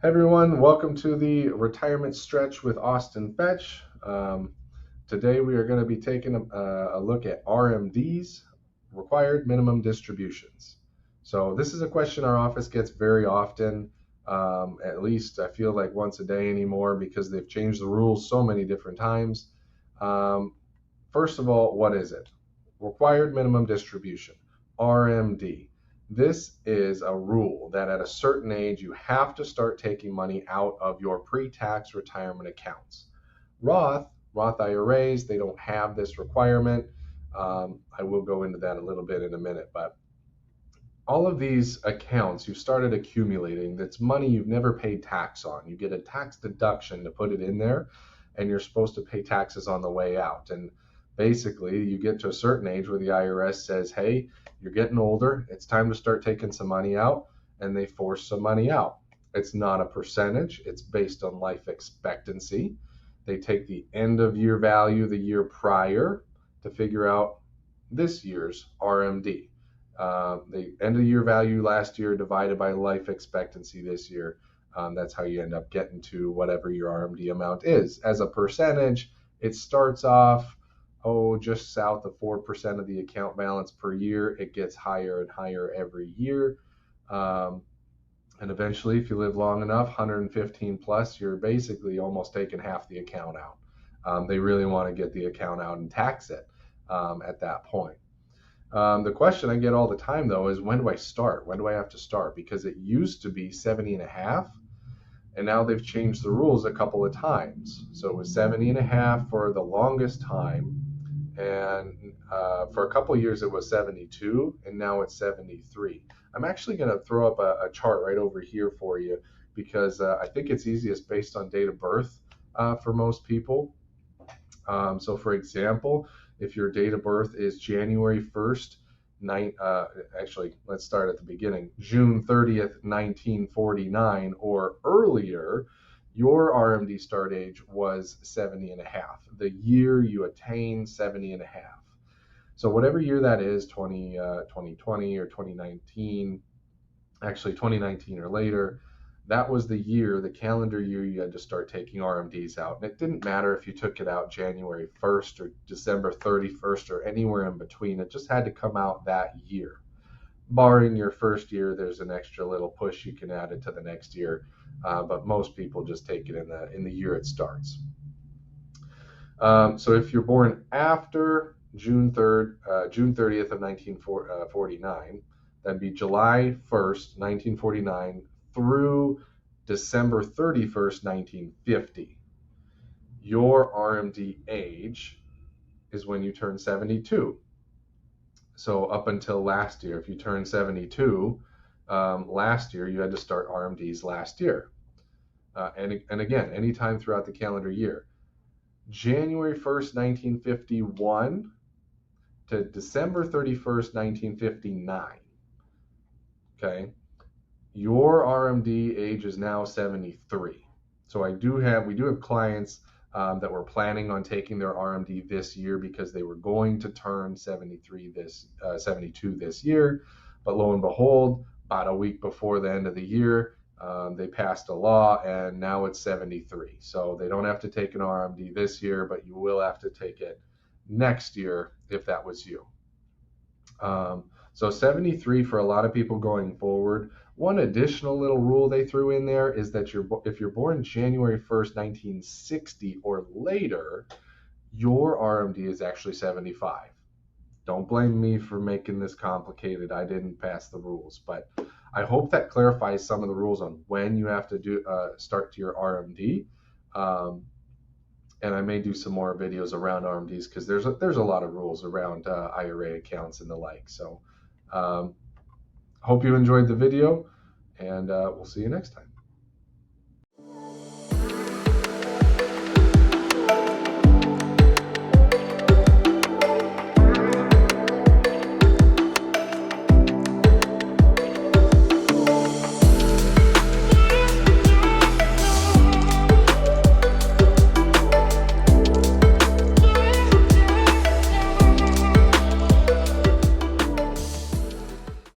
Hey everyone, welcome to the retirement stretch with Austin Fetch. Today we are going to be taking a look at RMDs, required minimum distributions. So this is a question our office gets very often, at least I feel like once a day anymore because they've changed the rules so many different times. First of all, what is it? Required minimum distribution, RMD. This is a rule that at a certain age, you have to start taking money out of your pre-tax retirement accounts. Roth IRAs, they don't have this requirement. I will go into that a little bit in a minute, but all of these accounts you've started accumulating, that's money you've never paid tax on. You get a tax deduction to put it in there, and you're supposed to pay taxes on the way out. And basically, you get to a certain age where the IRS says, hey, you're getting older, it's time to start taking some money out, and they force some money out. It's not a percentage, it's based on life expectancy. They take the end of year value the year prior to figure out this year's RMD. The end of year value last year divided by life expectancy this year. That's how you end up getting to whatever your RMD amount is. As a percentage, it starts off just south of 4% of the account balance per year. It gets higher and higher every year. And eventually, if you live long enough, 115 plus, you're basically almost taking half the account out. They really want to get the account out and tax it at that point. The question I get all the time, though, is when do I start? When do I have to start? Because it used to be 70.5, and now they've changed the rules a couple of times. So it was 70.5 for the longest time, and for a couple of years it was 72, and now it's 73. I'm actually going to throw up a chart right over here for you because I think it's easiest based on date of birth for most people. So for example, if your date of birth is January 1st, actually, let's start at the beginning, June 30th, 1949 or earlier, your RMD start age was 70.5. The year you attained 70.5. So whatever year that is, 2020 or 2019, actually 2019 or later, that was the year, the calendar year you had to start taking RMDs out. And it didn't matter if you took it out January 1st or December 31st or anywhere in between. It just had to come out that year. Barring your first year, there's an extra little push you can add it to the next year. But most people just take it in the year it starts. So if you're born after June 30th of 1949, that'd be July 1st, 1949 through December 31st, 1950. Your RMD age is when you turn 72. So up until last year, if you turned 72 last year, you had to start RMDs last year. And again, anytime throughout the calendar year. January 1st, 1951 to December 31st, 1959. Okay. Your RMD age is now 73. So we do have clients that were planning on taking their RMD this year because they were going to turn 72 this year. But lo and behold, about a week before the end of the year, they passed a law and now it's 73. So they don't have to take an RMD this year, but you will have to take it next year if that was you. So 73 for a lot of people going forward. One additional little rule they threw in there is that if you're born January 1st, 1960 or later, your RMD is actually 75. Don't blame me for making this complicated. I didn't pass the rules, but I hope that clarifies some of the rules on when you have to start to your RMD. And I may do some more videos around RMDs because there's a lot of rules around IRA accounts and the like. So hope you enjoyed the video, and we'll see you next time.